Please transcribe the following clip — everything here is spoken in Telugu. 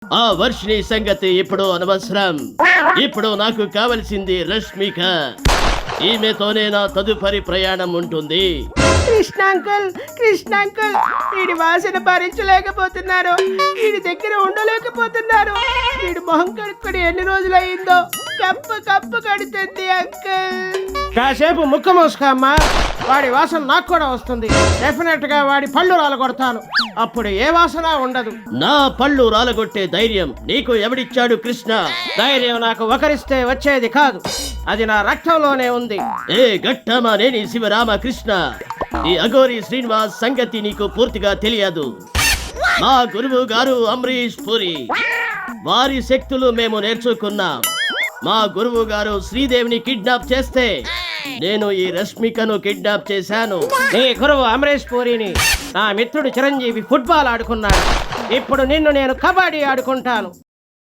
ఆ వర్షిణి సంగతి ఇప్పుడు అనవసరం. ఇప్పుడు నాకు కావలసింది రష్మిక. ఈమెతోనే నా తదుపరి ప్రయాణం ఉంటుంది. కృష్ణ అంకుల్ వీడి వాసన భరించలేకపోతున్నారు. వీడి దగ్గర ఉండలేకపోతున్నారు. వీడి మొహం కడుక్కొని ఎన్ని రోజులయ్యిందో. కప్పు కడుతుంది అంకుల్. కాసేపు ముక్క మూసుకోమ్మా. వాడి వాసన నాకు కూడా వస్తుంది. డెఫినెట్ గా వాడి పళ్ళు రాలగొడతాను. అప్పుడు ఏ వాసన ఉండదు. నా పళ్ళు రాలగొట్టే ధైర్యం నీకు ఎవడిచ్చాడు కృష్ణ? ధైర్యం నాకు ఒకరిస్తే వచ్చేది కాదు. అది నా రక్తంలోనే ఉంది. ఏ గట్టమా నేని శివరామకృష్ణ. ఈ అఘోరి శ్రీనివాస్ సంగతి నీకు పూర్తిగా తెలియదు. మా గురువు గారు అమరీష్ పురి, వారి శక్తులు మేము నేర్చుకున్నాం. మా గురువు గారు శ్రీదేవిని కిడ్నాప్ చేస్తే నేను ఈ రష్మికను కిడ్నాప్ చేశాను. నీ గురువు అమరీష్ పూరిని నా మిత్రుడు చిరంజీవి ఫుట్బాల్ ఆడుకున్నాడు. ఇప్పుడు నిన్ను నేను కబడ్డీ ఆడుకుంటాను.